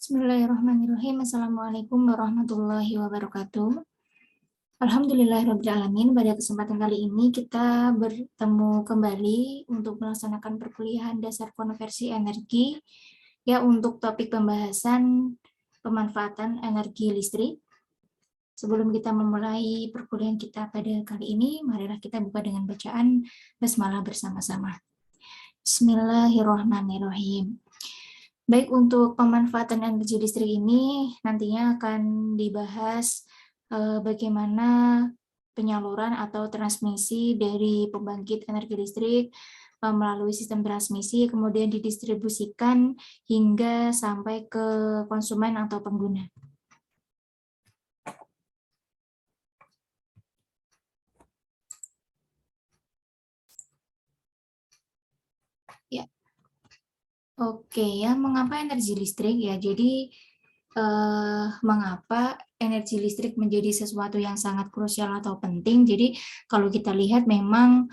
Bismillahirrahmanirrahim. Assalamualaikum warahmatullahi wabarakatuh. Alhamdulillahirrahmanirrahim. Pada kesempatan kali ini kita bertemu kembali untuk melaksanakan perkuliahan dasar konversi energi ya untuk topik pembahasan pemanfaatan energi listrik. Sebelum kita memulai perkuliahan kita pada kali ini, marilah kita buka dengan bacaan basmalah bersama-sama. Bismillahirrahmanirrahim. Baik, untuk pemanfaatan energi listrik ini nantinya akan dibahas bagaimana penyaluran atau transmisi dari pembangkit energi listrik melalui sistem transmisi, kemudian didistribusikan hingga sampai ke konsumen atau pengguna. Ya. Oke ya, mengapa energi listrik ya? Jadi mengapa energi listrik menjadi sesuatu yang sangat krusial atau penting? Jadi kalau kita lihat memang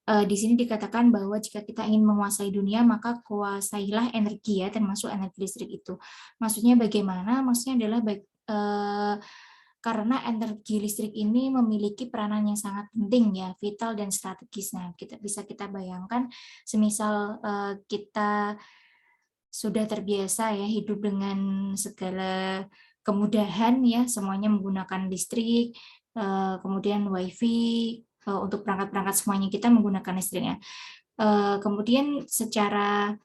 di sini dikatakan bahwa jika kita ingin menguasai dunia maka kuasailah energi ya, termasuk energi listrik itu. Maksudnya bagaimana? Maksudnya adalah karena energi listrik ini memiliki peranan yang sangat penting ya, vital dan strategis. Nah, kita bayangkan semisal kita sudah terbiasa ya hidup dengan segala kemudahan ya, semuanya menggunakan listrik, kemudian wifi, untuk perangkat-perangkat semuanya kita menggunakan listriknya. Kemudian secara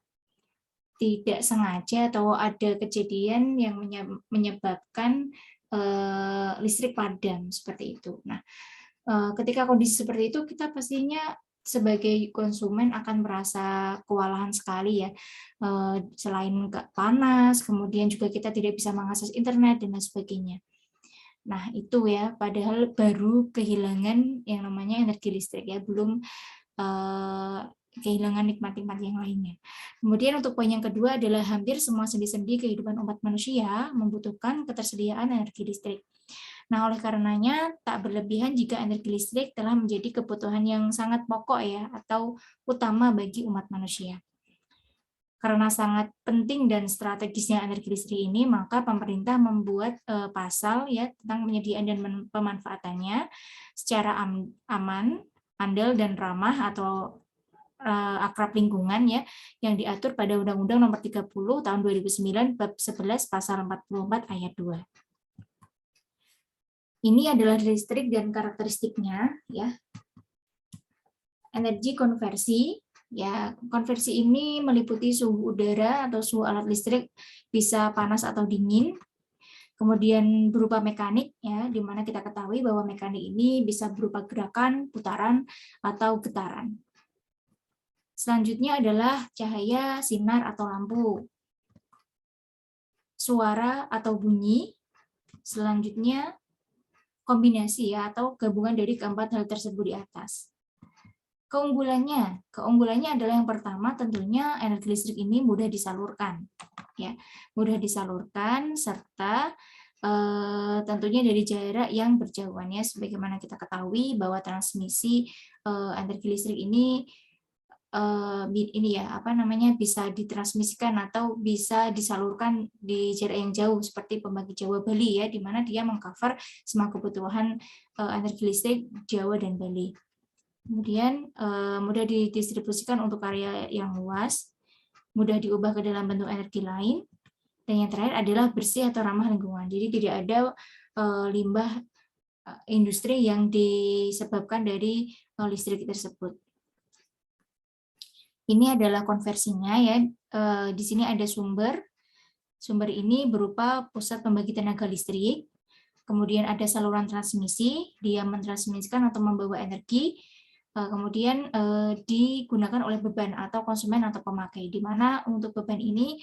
tidak sengaja atau ada kejadian yang menyebabkan listrik padam seperti itu. Nah, ketika kondisi seperti itu kita pastinya sebagai konsumen akan merasa kewalahan sekali ya. Selain panas, kemudian juga kita tidak bisa mengakses internet dan lain sebagainya. Nah, itu ya, padahal baru kehilangan yang namanya energi listrik ya, belum kehilangan nikmat-nikmat yang lainnya. Kemudian untuk poin yang kedua adalah hampir semua sendi-sendi kehidupan umat manusia membutuhkan ketersediaan energi listrik. Nah, oleh karenanya tak berlebihan jika energi listrik telah menjadi kebutuhan yang sangat pokok ya atau utama bagi umat manusia. Karena sangat penting dan strategisnya energi listrik ini, maka pemerintah membuat pasal ya tentang penyediaan dan pemanfaatannya secara aman, andal dan ramah atau akrab lingkungan ya yang diatur pada Undang-Undang Nomor 30 Tahun 2009 Bab 11 Pasal 44 Ayat 2. Ini adalah listrik dan karakteristiknya ya. Energi konversi ya, konversi ini meliputi suhu udara atau suhu alat listrik bisa panas atau dingin. Kemudian berupa mekanik ya, di mana kita ketahui bahwa mekanik ini bisa berupa gerakan, putaran atau getaran. Selanjutnya adalah cahaya, sinar atau lampu. Suara atau bunyi. Selanjutnya kombinasi ya atau gabungan dari keempat hal tersebut di atas. Keunggulannya adalah yang pertama tentunya energi listrik ini mudah disalurkan, ya, mudah disalurkan serta tentunya dari jarak yang berjauhan ya, sebagaimana kita ketahui bahwa transmisi energi listrik ini bisa ditransmisikan atau bisa disalurkan di jarak yang jauh seperti pembangkit Jawa Bali ya, di mana dia mengcover semua kebutuhan energi listrik Jawa dan Bali. Kemudian mudah didistribusikan untuk area yang luas, mudah diubah ke dalam bentuk energi lain, dan yang terakhir adalah bersih atau ramah lingkungan. Jadi tidak ada limbah industri yang disebabkan dari listrik tersebut. Ini adalah konversinya ya. Di sini ada sumber. Sumber ini berupa pusat pembangkit tenaga listrik. Kemudian ada saluran transmisi, dia mentransmisikan atau membawa energi. Kemudian digunakan oleh beban atau konsumen atau pemakai, di mana untuk beban ini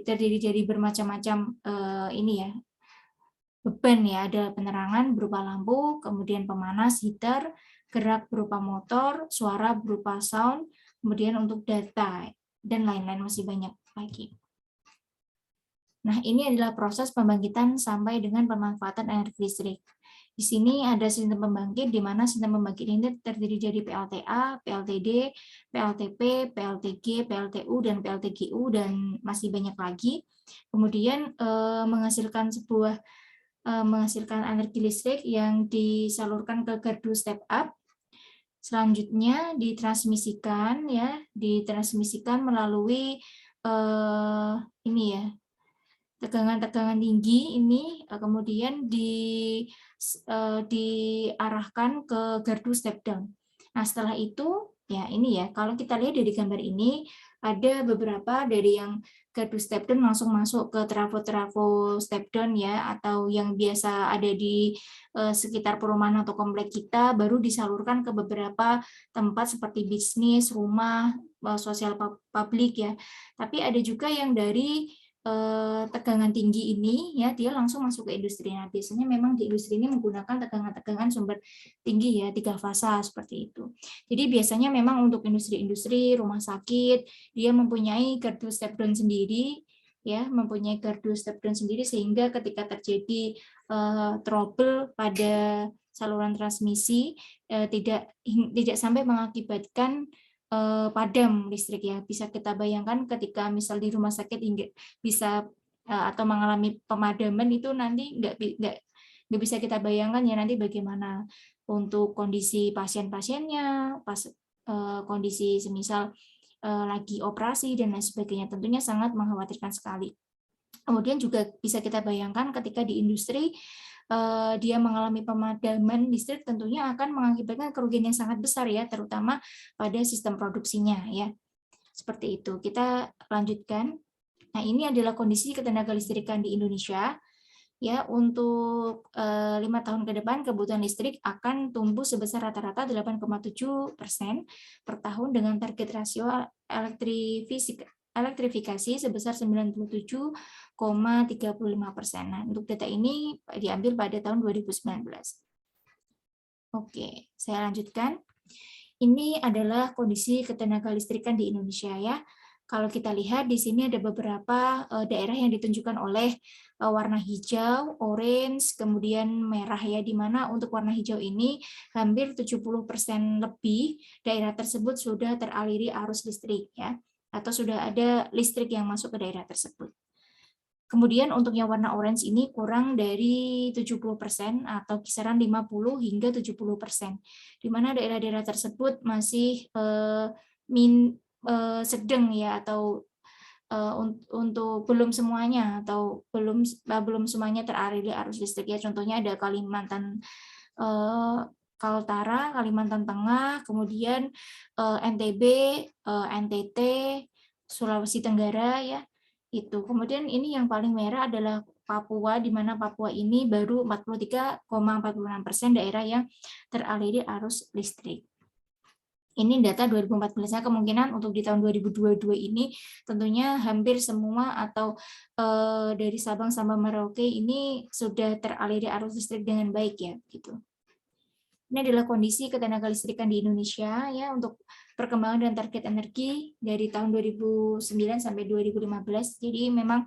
terdiri dari bermacam-macam beban ya, ada penerangan berupa lampu, kemudian pemanas heater, gerak berupa motor, suara berupa sound, kemudian untuk data dan lain-lain masih banyak lagi. Nah, ini adalah proses pembangkitan sampai dengan pemanfaatan energi listrik. Di sini ada sistem pembangkit, di mana sistem pembangkit ini terdiri dari PLTA, PLTD, PLTP, PLTG, PLTU, dan PLTGU, dan masih banyak lagi. Kemudian menghasilkan energi listrik yang disalurkan ke gardu step up. Selanjutnya ditransmisikan melalui ini ya, tegangan-tegangan tinggi ini, kemudian diarahkan ke gardu step down. Nah, setelah itu ya ini ya, kalau kita lihat dari gambar ini ada beberapa dari yang gardu step down langsung masuk ke trafo-trafo step down ya, atau yang biasa ada di sekitar perumahan atau komplek kita, baru disalurkan ke beberapa tempat seperti bisnis, rumah, sosial publik ya. Tapi ada juga yang dari tegangan tinggi ini ya, dia langsung masuk ke industri. Nah, biasanya memang di industri ini menggunakan tegangan-tegangan sumber tinggi ya, 3 fasa seperti itu. Jadi biasanya memang untuk industri-industri, rumah sakit, dia mempunyai gardu step down sendiri ya, sehingga ketika terjadi trouble pada saluran transmisi tidak sampai mengakibatkan padam listrik ya. Bisa kita bayangkan ketika misal di rumah sakit bisa atau mengalami pemadaman, itu nanti nggak bisa kita bayangkan ya nanti bagaimana untuk kondisi pasien-pasiennya, kondisi semisal lagi operasi dan lain sebagainya, tentunya sangat mengkhawatirkan sekali. Kemudian juga bisa kita bayangkan ketika di industri dia mengalami pemadaman listrik, tentunya akan mengakibatkan kerugian yang sangat besar ya, terutama pada sistem produksinya ya. Seperti itu. Kita lanjutkan. Nah, ini adalah kondisi ketenaga listrikan di Indonesia. Ya, untuk 5 tahun ke depan kebutuhan listrik akan tumbuh sebesar rata-rata 8,7% per tahun dengan target rasio elektrifikasi sebesar 97,35%. Nah, untuk data ini diambil pada tahun 2019. Oke, saya lanjutkan. Ini adalah kondisi ketenaga listrikan di Indonesia ya. Kalau kita lihat di sini ada beberapa daerah yang ditunjukkan oleh warna hijau, orange, kemudian merah ya, di mana untuk warna hijau ini hampir 70% lebih daerah tersebut sudah teraliri arus listrik ya, atau sudah ada listrik yang masuk ke daerah tersebut. Kemudian untuk yang warna orange ini kurang dari 70% atau kisaran 50 hingga 70%, di mana daerah-daerah tersebut masih sedang ya, atau untuk belum semuanya atau belum semuanya teraliri arus listrik ya. Contohnya ada Kalimantan Kaltara, Kalimantan Tengah, kemudian NTB, NTT, Sulawesi Tenggara ya. Itu. Kemudian ini yang paling merah adalah Papua, di mana Papua ini baru 43,46% daerah yang teraliri arus listrik. Ini data 2014, kemungkinan untuk di tahun 2022 ini tentunya hampir semua atau dari Sabang sampai Merauke ini sudah teraliri arus listrik dengan baik ya, gitu. Ini adalah kondisi ketenaga listrikan di Indonesia ya, untuk perkembangan dan target energi dari tahun 2009 sampai 2015. Jadi memang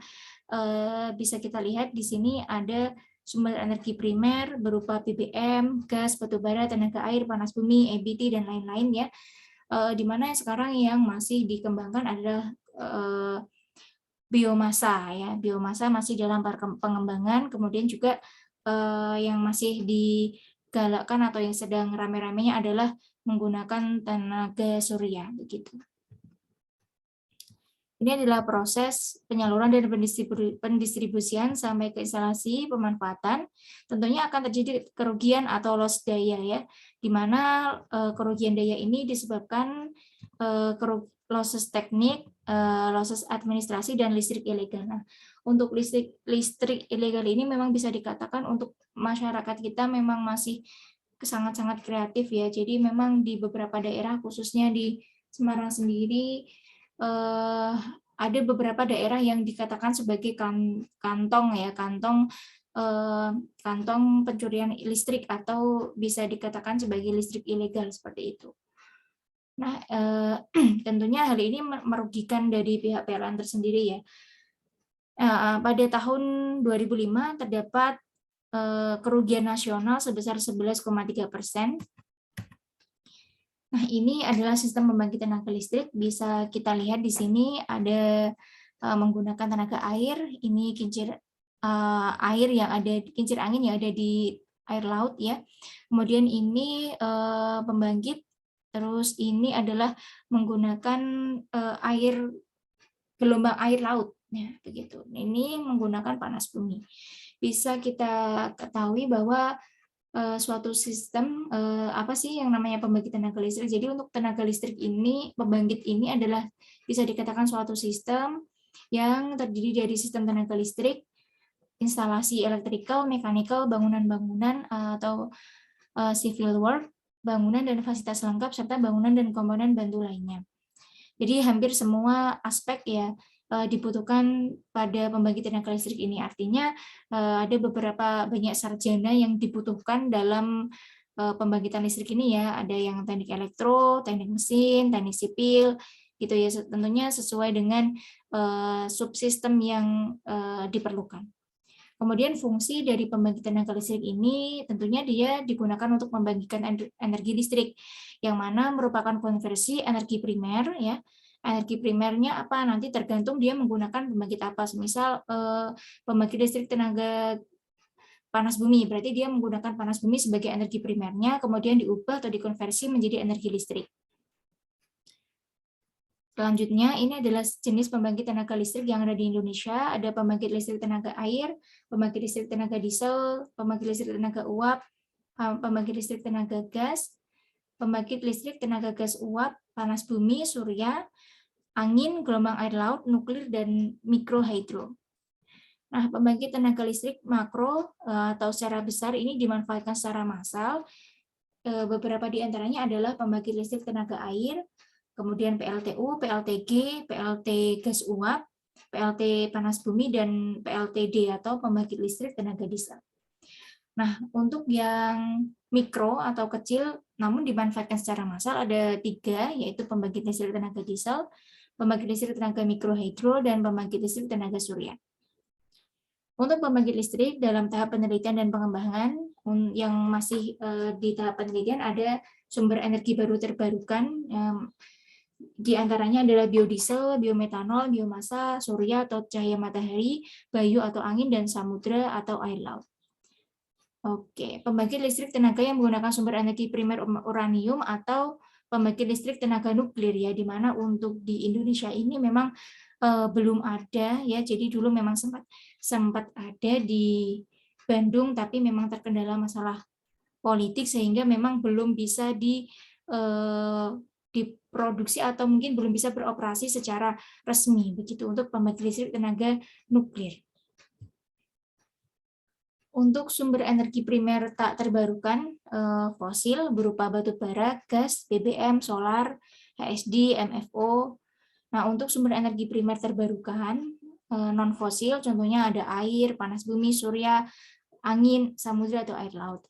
bisa kita lihat di sini ada sumber energi primer berupa BBM, gas, batubara, tenaga air, panas bumi, EBT, dan lain-lain ya. Di mana sekarang yang masih dikembangkan adalah biomasa ya. Biomasa masih dalam pengembangan, kemudian juga yang masih digalakkan atau yang sedang rame-ramenya adalah menggunakan tenaga surya begitu. Ini adalah proses penyaluran dan pendistribusian sampai ke instalasi pemanfaatan. Tentunya akan terjadi kerugian atau loss daya ya, di mana kerugian daya ini disebabkan losses teknik, losses administrasi, dan listrik ilegal. Nah, untuk listrik ilegal ini memang bisa dikatakan untuk masyarakat kita memang masih sangat-sangat kreatif ya. Jadi memang di beberapa daerah, khususnya di Semarang sendiri, ada beberapa daerah yang dikatakan sebagai kantong ya, kantong pencurian listrik, atau bisa dikatakan sebagai listrik ilegal seperti itu. Nah, tentunya hal ini merugikan dari pihak PLN tersendiri ya. Pada tahun 2005 terdapat kerugian nasional sebesar 11,3%. Nah, ini adalah sistem pembangkit tenaga listrik. Bisa kita lihat di sini ada menggunakan tenaga air. Ini kincir air yang ada, kincir angin yang ada di air laut ya. Kemudian ini pembangkit. Terus ini adalah menggunakan air, gelombang air laut. Ya, begitu. Ini menggunakan panas bumi. Bisa kita ketahui bahwa suatu sistem apa sih yang namanya pembangkit tenaga listrik. Jadi untuk tenaga listrik ini, pembangkit ini adalah bisa dikatakan suatu sistem yang terdiri dari sistem tenaga listrik, instalasi elektrikal, mekanikal, bangunan-bangunan atau civil work, bangunan dan fasilitas lengkap, serta bangunan dan komponen bantu lainnya. Jadi hampir semua aspek ya dibutuhkan pada pembangkit tenaga listrik ini. Artinya ada beberapa banyak sarjana yang dibutuhkan dalam pembangkitan listrik ini ya. Ada yang teknik elektro, teknik mesin, teknik sipil, gitu ya. Tentunya sesuai dengan subsistem yang diperlukan. Kemudian fungsi dari pembangkit tenaga listrik ini tentunya dia digunakan untuk membangkitkan energi listrik, yang mana merupakan konversi energi primer ya. Energi primernya apa nanti tergantung dia menggunakan pembangkit apa. Misal pembangkit listrik tenaga panas bumi, berarti dia menggunakan panas bumi sebagai energi primernya, kemudian diubah atau dikonversi menjadi energi listrik. Selanjutnya, ini adalah jenis pembangkit tenaga listrik yang ada di Indonesia. Ada pembangkit listrik tenaga air, pembangkit listrik tenaga diesel, pembangkit listrik tenaga uap, pembangkit listrik tenaga gas, pembangkit listrik tenaga gas uap, panas bumi, surya, angin, gelombang air laut, nuklir, dan mikrohidro. Nah, pembangkit tenaga listrik makro atau secara besar ini dimanfaatkan secara massal. Beberapa di antaranya adalah pembangkit listrik tenaga air, kemudian PLTU, PLTG, PLT gas uap, PLT panas bumi, dan PLTD atau pembangkit listrik tenaga diesel. Nah, untuk yang mikro atau kecil namun dimanfaatkan secara massal ada 3, yaitu pembangkit listrik tenaga diesel, pembangkit listrik tenaga mikrohidro, dan pembangkit listrik tenaga surya. Untuk pembangkit listrik dalam tahap penelitian dan pengembangan yang masih di tahap penelitian ada sumber energi baru terbarukan, di antaranya adalah biodiesel, biometanol, biomasa, surya atau cahaya matahari, bayu atau angin, dan samudra atau air laut. Oke, pembangkit listrik tenaga yang menggunakan sumber energi primer uranium atau pembangkit listrik tenaga nuklir ya, di mana untuk di Indonesia ini memang belum ada ya. Jadi dulu memang sempat ada di Bandung, tapi memang terkendala masalah politik sehingga memang belum bisa diproduksi atau mungkin belum bisa beroperasi secara resmi begitu untuk pembangkit listrik tenaga nuklir. Untuk sumber energi primer tak terbarukan fosil berupa batu bara, gas, BBM, solar, HSD, MFO. Nah, untuk sumber energi primer terbarukan non fosil contohnya ada air, panas bumi, surya, angin, samudra atau air laut.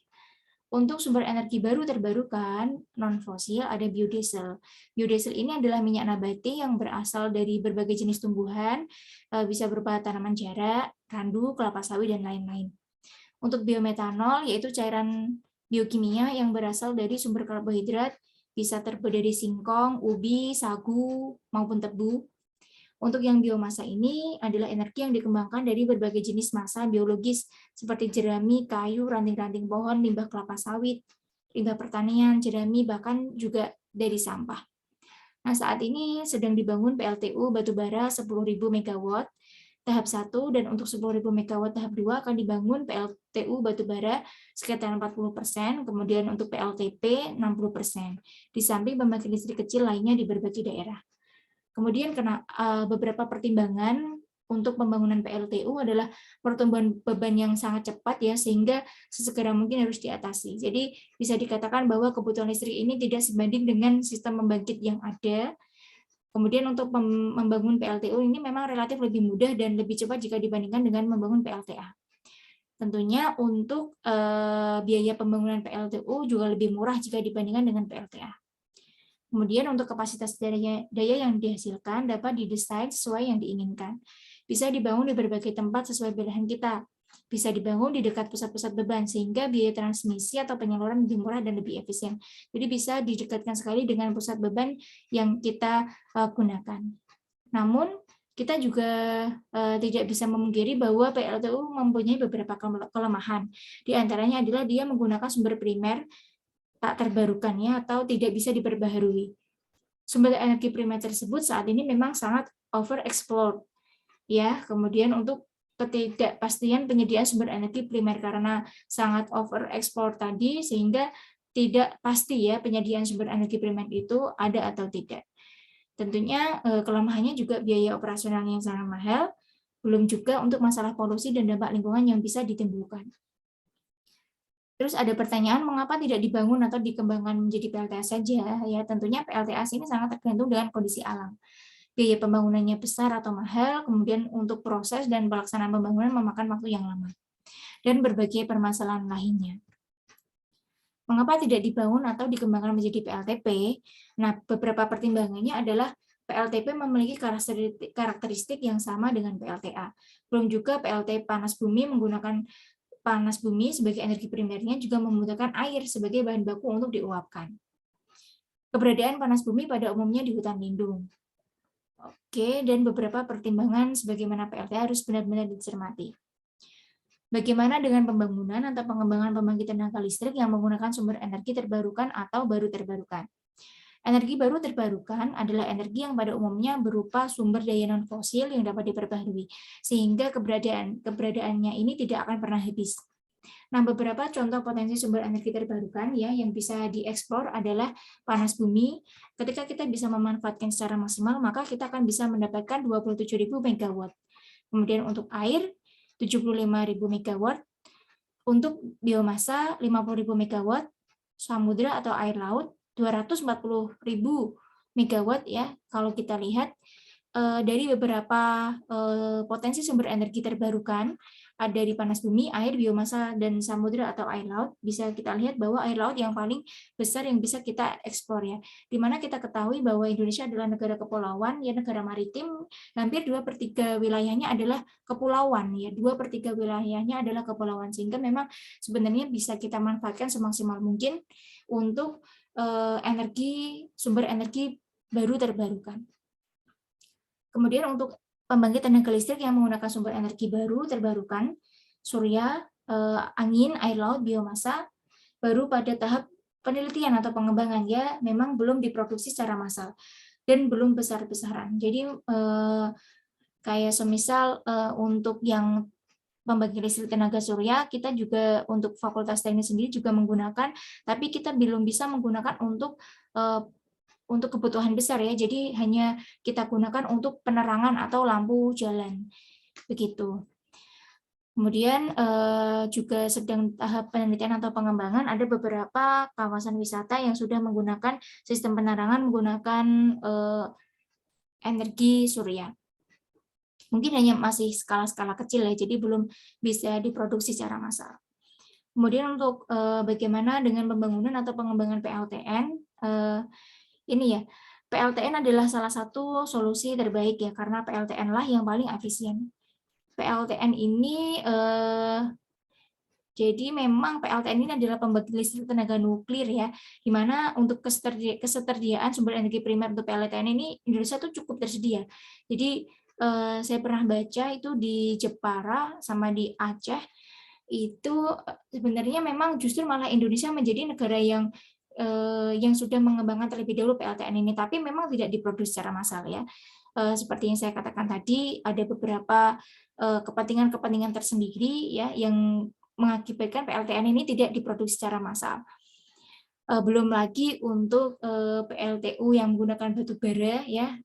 Untuk sumber energi baru terbarukan non fosil ada biodiesel. Biodiesel ini adalah minyak nabati yang berasal dari berbagai jenis tumbuhan, bisa berupa tanaman jarak, randu, kelapa sawit, dan lain-lain. Untuk biometanol, yaitu cairan biokimia yang berasal dari sumber karbohidrat, bisa terbuat dari singkong, ubi, sagu, maupun tebu. Untuk yang biomasa ini adalah energi yang dikembangkan dari berbagai jenis massa biologis seperti jerami, kayu, ranting-ranting pohon, limbah kelapa sawit, limbah pertanian, jerami, bahkan juga dari sampah. Nah, saat ini sedang dibangun PLTU batubara 10.000 MW tahap 1, dan untuk 10.000 MW tahap 2 akan dibangun PLTU batubara sekitar 40%, kemudian untuk PLTP 60%, di samping pembangkit listrik kecil lainnya di berbagai daerah. Kemudian beberapa pertimbangan untuk pembangunan PLTU adalah pertumbuhan beban yang sangat cepat ya, sehingga sesegera mungkin harus diatasi. Jadi bisa dikatakan bahwa kebutuhan listrik ini tidak sebanding dengan sistem pembangkit yang ada. Kemudian untuk membangun PLTU ini memang relatif lebih mudah dan lebih cepat jika dibandingkan dengan membangun PLTA. Tentunya untuk biaya pembangunan PLTU juga lebih murah jika dibandingkan dengan PLTA. Kemudian untuk kapasitas daya yang dihasilkan dapat didesain sesuai yang diinginkan. Bisa dibangun di berbagai tempat sesuai pilihan kita. Bisa dibangun di dekat pusat-pusat beban sehingga biaya transmisi atau penyaluran lebih murah dan lebih efisien. Jadi bisa didekatkan sekali dengan pusat beban yang kita gunakan. Namun kita juga tidak bisa memungkiri bahwa PLTU mempunyai beberapa kelemahan. Di antaranya adalah dia menggunakan sumber primer tak terbarukan ya, atau tidak bisa diperbaharui. Sumber energi primer tersebut saat ini memang sangat overexplored ya. Kemudian untuk ketidakpastian penyediaan sumber energi primer karena sangat overexplored tadi, sehingga tidak pasti ya penyediaan sumber energi primer itu ada atau tidak. Tentunya kelemahannya juga biaya operasional yang sangat mahal, belum juga untuk masalah polusi dan dampak lingkungan yang bisa ditimbulkan. Terus ada pertanyaan, mengapa tidak dibangun atau dikembangkan menjadi PLTA saja? Ya, tentunya PLTA ini sangat tergantung dengan kondisi alam. Biaya pembangunannya besar atau mahal, kemudian untuk proses dan pelaksanaan pembangunan memakan waktu yang lama, dan berbagai permasalahan lainnya. Mengapa tidak dibangun atau dikembangkan menjadi PLTP? Nah, beberapa pertimbangannya adalah PLTP memiliki karakteristik yang sama dengan PLTA. Belum juga PLT panas bumi menggunakan panas bumi sebagai energi primernya juga membutuhkan air sebagai bahan baku untuk diuapkan. Keberadaan panas bumi pada umumnya di hutan lindung. Oke, dan beberapa pertimbangan sebagaimana PLTA harus benar-benar dicermati. Bagaimana dengan pembangunan atau pengembangan pembangkit tenaga listrik yang menggunakan sumber energi terbarukan atau baru terbarukan? Energi baru terbarukan adalah energi yang pada umumnya berupa sumber daya non-fosil yang dapat diperbaharui, sehingga keberadaannya ini tidak akan pernah habis. Nah, beberapa contoh potensi sumber energi terbarukan ya yang bisa dieksplor adalah panas bumi. Ketika kita bisa memanfaatkan secara maksimal, maka kita akan bisa mendapatkan 27.000 MW. Kemudian untuk air 75.000 MW, untuk biomasa 50.000 MW, samudra atau air laut 240.000 MW ya. Kalau kita lihat dari beberapa potensi sumber energi terbarukan, ada di panas bumi, air, biomasa, dan samudra atau air laut, bisa kita lihat bahwa air laut yang paling besar yang bisa kita eksplor ya. Dimana kita ketahui bahwa Indonesia adalah negara kepulauan, ya negara maritim, hampir 2/3 wilayahnya adalah kepulauan ya, 2/3 wilayahnya adalah kepulauan, sehingga memang sebenarnya bisa kita manfaatkan semaksimal mungkin untuk sumber energi baru terbarukan. Kemudian untuk pembangkit tenaga listrik yang menggunakan sumber energi baru terbarukan, surya, angin, air laut, biomasa, baru pada tahap penelitian atau pengembangan ya, memang belum diproduksi secara massal dan belum besar-besaran. Jadi kayak semisal untuk yang pembangkit listrik tenaga surya, kita juga untuk Fakultas Teknik sendiri juga menggunakan, tapi kita belum bisa menggunakan untuk kebutuhan besar ya, jadi hanya kita gunakan untuk penerangan atau lampu jalan, begitu. Kemudian juga sedang tahap penelitian atau pengembangan, ada beberapa kawasan wisata yang sudah menggunakan sistem penerangan menggunakan energi surya. Mungkin hanya masih skala-skala kecil ya, jadi belum bisa diproduksi secara massal. Kemudian untuk bagaimana dengan pembangunan atau pengembangan PLTN, ini ya, PLTN adalah salah satu solusi terbaik ya, karena PLTN lah yang paling efisien. PLTN ini jadi memang PLTN ini adalah pembangkit listrik tenaga nuklir ya, di mana untuk ketersediaan sumber energi primer untuk PLTN ini Indonesia tuh cukup tersedia. Jadi saya pernah baca itu di Jepara sama di Aceh itu sebenarnya memang justru malah Indonesia menjadi negara yang sudah mengembangkan terlebih dahulu PLTN ini, tapi memang tidak diproduksi secara massal ya. Seperti yang saya katakan tadi, ada beberapa kepentingan-kepentingan tersendiri ya yang mengakibatkan PLTN ini tidak diproduksi secara massal. Belum lagi untuk PLTU yang menggunakan batu bara ya,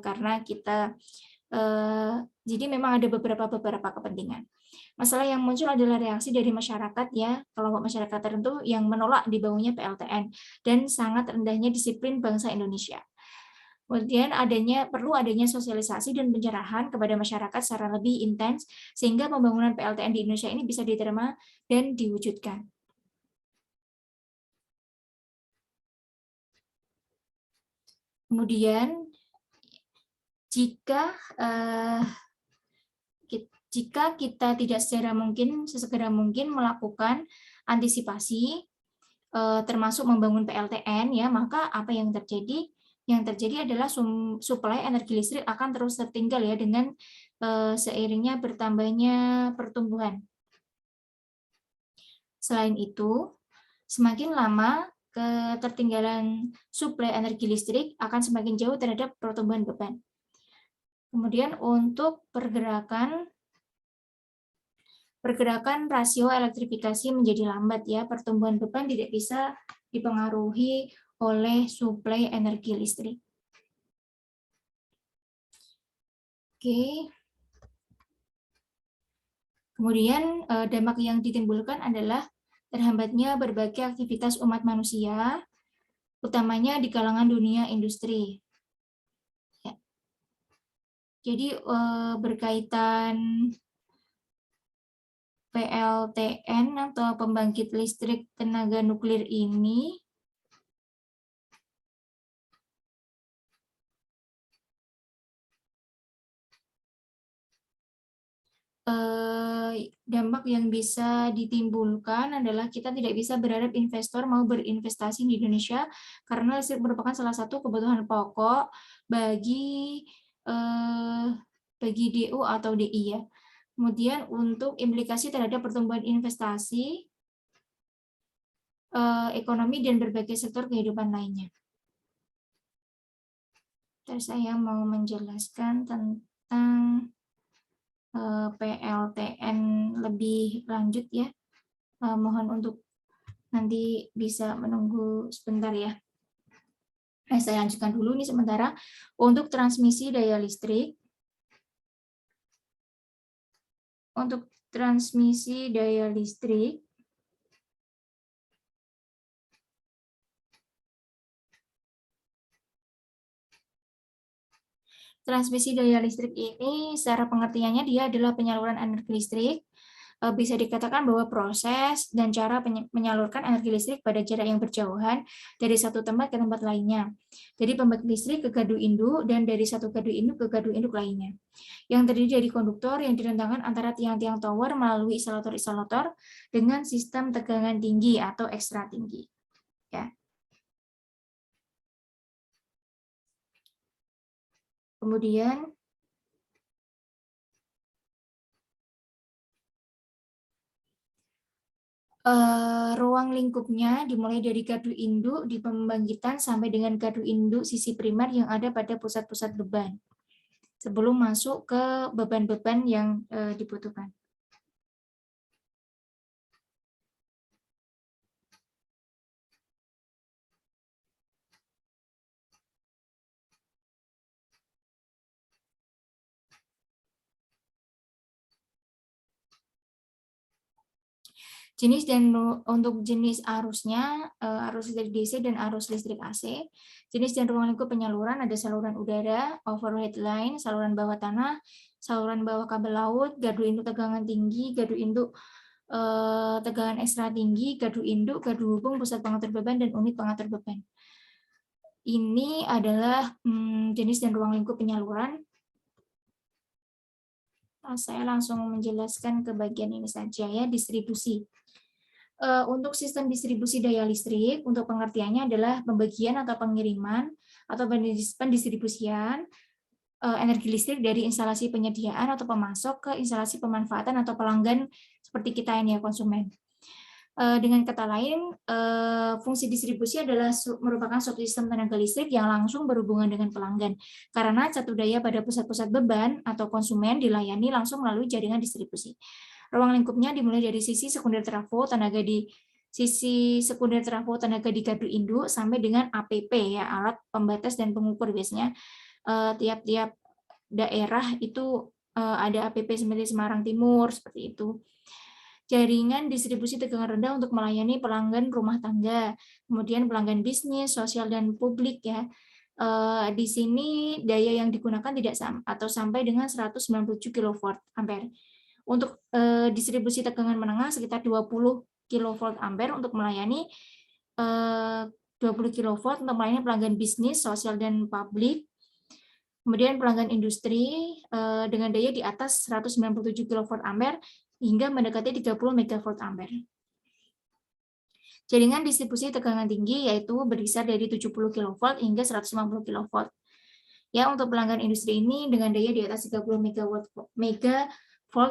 karena kita jadi memang ada beberapa kepentingan. Masalah yang muncul adalah reaksi dari masyarakat ya, kelompok masyarakat tertentu yang menolak dibangunnya PLTN dan sangat rendahnya disiplin bangsa Indonesia. Kemudian perlu adanya sosialisasi dan pencerahan kepada masyarakat secara lebih intens sehingga pembangunan PLTN di Indonesia ini bisa diterima dan diwujudkan. Kemudian jika Jika kita tidak sesegera mungkin melakukan antisipasi, termasuk membangun PLTN, ya, maka apa yang terjadi? Yang terjadi adalah suplai energi listrik akan terus tertinggal ya dengan seiringnya bertambahnya pertumbuhan. Selain itu, semakin lama ketertinggalan suplai energi listrik akan semakin jauh terhadap pertumbuhan beban. Kemudian untuk pergerakan rasio elektrifikasi menjadi lambat ya, pertumbuhan beban tidak bisa dipengaruhi oleh suplai energi listrik. Oke. Kemudian dampak yang ditimbulkan adalah terhambatnya berbagai aktivitas umat manusia, utamanya di kalangan dunia industri. Ya. Jadi berkaitan PLTN atau pembangkit listrik tenaga nuklir ini dampak yang bisa ditimbulkan adalah kita tidak bisa berharap investor mau berinvestasi di Indonesia karena listrik merupakan salah satu kebutuhan pokok bagi DU atau DI ya. Kemudian untuk implikasi terhadap pertumbuhan investasi, ekonomi dan berbagai sektor kehidupan lainnya. Terus saya mau menjelaskan tentang PLTN lebih lanjut ya. Mohon untuk nanti bisa menunggu sebentar ya. Saya lanjutkan dulu nih sementara. Untuk transmisi daya listrik. Untuk transmisi daya listrik, transmisi daya listrik ini secara pengertiannya dia adalah penyaluran energi listrik. Bisa dikatakan bahwa proses dan cara menyalurkan energi listrik pada jarak yang berjauhan dari satu tempat ke tempat lainnya. Jadi pembangkit listrik ke gardu induk dan dari satu gardu induk ke gardu induk lainnya. Yang terdiri dari konduktor yang direntangkan antara tiang-tiang tower melalui isolator-isolator dengan sistem tegangan tinggi atau ekstra tinggi. Ya. Kemudian ruang lingkupnya dimulai dari gardu induk di pembangkitan sampai dengan gardu induk sisi primer yang ada pada pusat-pusat beban sebelum masuk ke beban-beban yang dibutuhkan. Jenis dan untuk jenis arusnya, arus listrik DC dan arus listrik AC. Jenis dan ruang lingkup penyaluran ada saluran udara, overhead line, saluran bawah tanah, saluran bawah kabel laut, gardu induk tegangan tinggi, gardu induk tegangan ekstra tinggi, gardu induk, gardu hubung, pusat pengatur beban, dan unit pengatur beban. Ini adalah jenis dan ruang lingkup penyaluran. Saya langsung menjelaskan ke bagian ini saja ya, distribusi. Untuk sistem distribusi daya listrik, untuk pengertiannya adalah pembagian atau pengiriman atau pendistribusian energi listrik dari instalasi penyediaan atau pemasok ke instalasi pemanfaatan atau pelanggan seperti kita ini ya, konsumen. Dengan kata lain, fungsi distribusi adalah merupakan suatu sistem tenaga listrik yang langsung berhubungan dengan pelanggan, karena satu daya pada pusat-pusat beban atau konsumen dilayani langsung melalui jaringan distribusi. Ruang lingkupnya dimulai dari sisi sekunder trafo tenaga di gardu induk sampai dengan APP ya, alat pembatas dan pengukur. Biasanya tiap-tiap daerah itu ada APP seperti Semarang Timur seperti itu. Jaringan distribusi tegangan rendah untuk melayani pelanggan rumah tangga, kemudian pelanggan bisnis, sosial dan publik ya. Di sini daya yang digunakan tidak atau sampai dengan 197 kV ampere. Untuk distribusi tegangan menengah sekitar 20 kV ampere untuk melayani 20 kV untuk melayani pelanggan bisnis, sosial dan publik. Kemudian pelanggan industri dengan daya di atas 197 kV ampere hingga mendekati 30 MV ampere. Jaringan distribusi tegangan tinggi yaitu berkisar dari 70 kV hingga 150 kV. Ya, untuk pelanggan industri ini dengan daya di atas 30 MV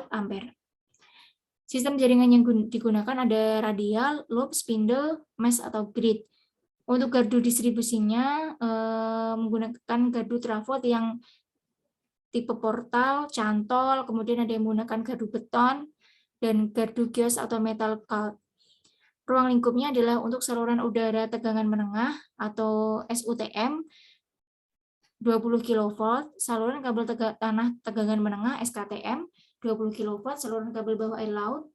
ampere. Sistem jaringan yang digunakan ada radial, loop, spindle, mesh atau grid. Untuk gardu distribusinya menggunakan gardu trafo yang tipe portal, cantol, kemudian ada yang menggunakan gardu beton, dan gardu gios atau metal cut. Ruang lingkupnya adalah untuk saluran udara tegangan menengah atau SUTM 20 kV, saluran kabel tanah tegangan menengah SKTM 20 kV, saluran kabel bawah air laut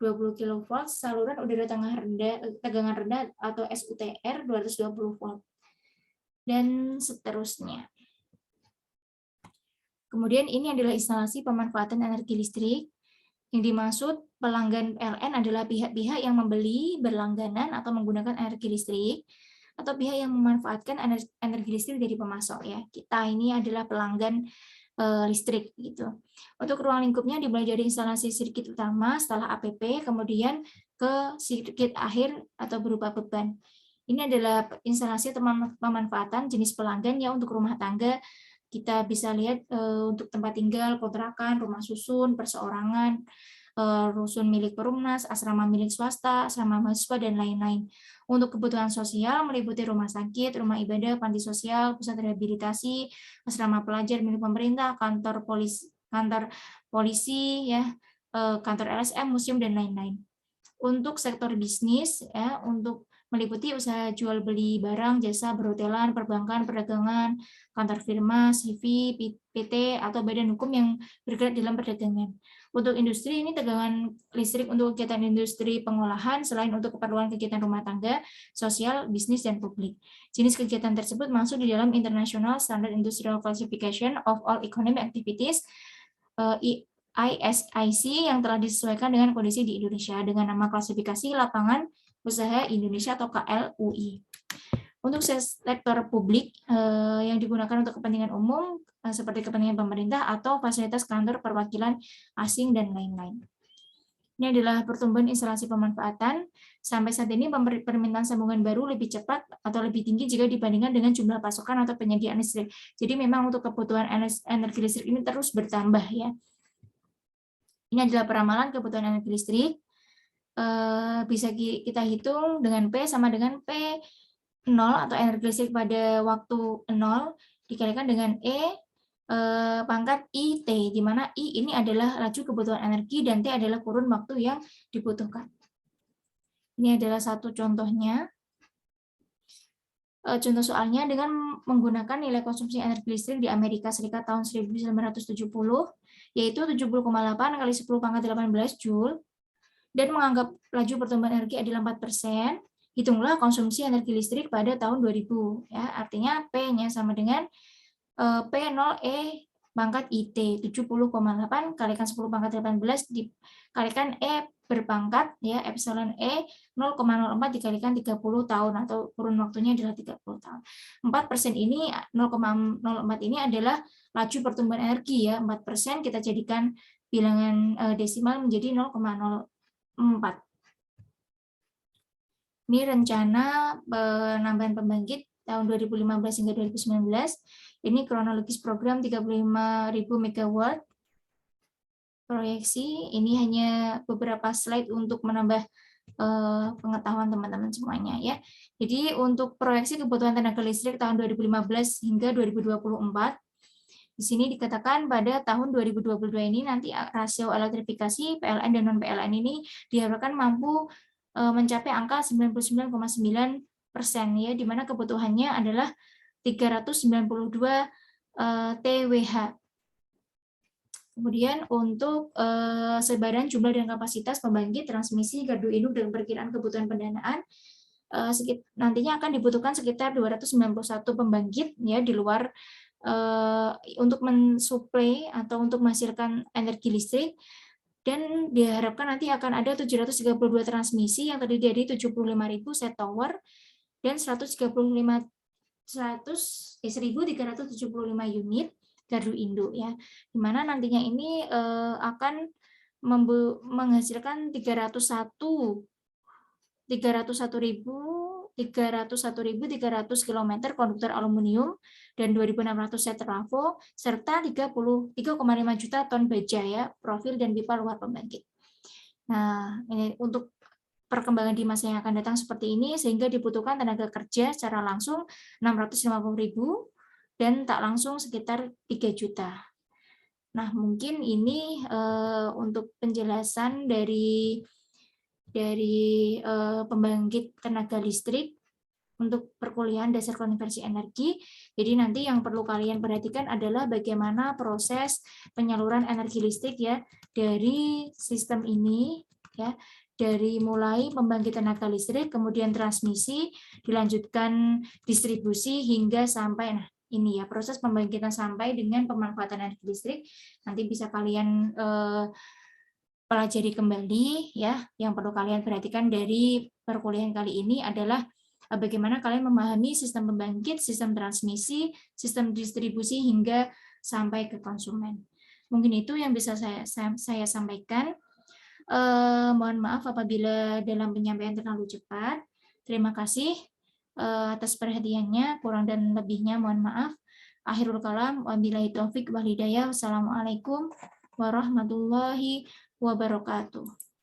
20 kV, saluran udara tegangan rendah atau SUTR 220 volt, dan seterusnya. Kemudian ini adalah instalasi pemanfaatan energi listrik. Yang dimaksud pelanggan PLN adalah pihak-pihak yang membeli berlangganan atau menggunakan energi listrik, atau pihak yang memanfaatkan energi listrik dari pemasok ya. Kita ini adalah pelanggan listrik gitu. Untuk ruang lingkupnya dimulai dari instalasi sirkuit utama setelah APP, kemudian ke sirkuit akhir atau berupa beban. Ini adalah instalasi atau pemanfaatan jenis pelanggan ya untuk rumah tangga. Kita bisa lihat untuk tempat tinggal, kontrakan, rumah susun, perseorangan, rusun milik Perumnas, asrama milik swasta, asrama mahasiswa, dan lain-lain. Untuk kebutuhan sosial meliputi rumah sakit, rumah ibadah, panti sosial, pusat rehabilitasi, asrama pelajar milik pemerintah, kantor polisi, ya, kantor LSM, museum, dan lain-lain. Untuk sektor bisnis, ya, untuk meliputi usaha jual beli barang, jasa, perhotelan, perbankan, perdagangan, kantor firma, CV, PT, atau badan hukum yang bergerak dalam perdagangan. Untuk industri ini tegangan listrik untuk kegiatan industri pengolahan selain untuk keperluan kegiatan rumah tangga, sosial, bisnis, dan publik. Jenis kegiatan tersebut masuk di dalam International Standard Industrial Classification of All Economic Activities ISIC yang telah disesuaikan dengan kondisi di Indonesia dengan nama klasifikasi lapangan usaha Indonesia atau KLUI. Untuk sektor publik yang digunakan untuk kepentingan umum seperti kepentingan pemerintah atau fasilitas kantor perwakilan asing dan lain-lain. Ini adalah pertumbuhan instalasi pemanfaatan. Sampai saat ini permintaan sambungan baru lebih cepat atau lebih tinggi jika dibandingkan dengan jumlah pasokan atau penyediaan listrik. Jadi memang untuk kebutuhan energi listrik ini terus bertambah ya. Ini adalah peramalan kebutuhan energi listrik. Bisa kita hitung dengan P sama dengan P0 atau energi listrik pada waktu 0 dikalikan dengan E pangkat IT, di mana I ini adalah laju kebutuhan energi dan T adalah kurun waktu yang dibutuhkan. Ini adalah satu contohnya. Contoh soalnya dengan menggunakan nilai konsumsi energi listrik di Amerika Serikat tahun 1970, yaitu 70,8 kali 10 pangkat 18 Joule, dan menganggap laju pertumbuhan energi adalah 4%, hitunglah konsumsi energi listrik pada tahun 2000. Ya, artinya P-nya sama dengan P0E pangkat IT, 70,8 kalikan 10 pangkat 18 dikalikan E berpangkat, ya, epsilon E 0,04 dikalikan 30 tahun, atau kurun waktunya adalah 30 tahun. 4% ini, 0,04 ini adalah laju pertumbuhan energi, ya. 4% kita jadikan bilangan desimal menjadi 0,04. Ini rencana penambahan pembangkit tahun 2015 hingga 2019. Ini kronologis program 35.000 MW. Proyeksi ini hanya beberapa slide untuk menambah pengetahuan teman-teman semuanya ya. Jadi untuk proyeksi kebutuhan tenaga listrik tahun 2015 hingga 2024, di sini dikatakan pada tahun 2022 ini nanti rasio elektrifikasi PLN dan non-PLN ini diharapkan mampu mencapai angka 99,9% ya, di mana kebutuhannya adalah 392 TWh. Kemudian untuk sebaran jumlah dan kapasitas pembangkit, transmisi, gardu induk, dan perkiraan kebutuhan pendanaan, nantinya akan dibutuhkan sekitar 291 pembangkit ya di luar untuk mensuplai atau untuk menghasilkan energi listrik, dan diharapkan nanti akan ada 732 transmisi yang terdiri dari 75.000 set tower dan 135 1.375 unit gardu induk ya, di mana nantinya ini akan menghasilkan 301.300 kilometer konduktor aluminium dan 2.600 set trafo serta 3,5 juta ton baja ya, profil dan pipa luar pembangkit. Nah, ini untuk perkembangan di masa yang akan datang seperti ini, sehingga dibutuhkan tenaga kerja secara langsung 650.000 dan tak langsung sekitar 3 juta. Nah, mungkin ini untuk penjelasan dari pembangkit tenaga listrik untuk perkuliahan dasar konversi energi. Jadi nanti yang perlu kalian perhatikan adalah bagaimana proses penyaluran energi listrik ya dari sistem ini ya, dari mulai pembangkit tenaga listrik, kemudian transmisi, dilanjutkan distribusi hingga sampai ini ya proses pembangkitan sampai dengan pemanfaatan energi listrik. Nanti bisa kalian pelajari kembali ya. Yang perlu kalian perhatikan dari perkuliahan kali ini adalah bagaimana kalian memahami sistem pembangkit, sistem transmisi, sistem distribusi hingga sampai ke konsumen. Mungkin itu yang bisa saya sampaikan. Mohon maaf apabila dalam penyampaian terlalu cepat. Terima kasih atas perhatiannya, kurang dan lebihnya mohon maaf. Akhirul kalam, wabillahi taufik wal hidayah. Wassalamualaikum warahmatullahi wabarakatuh.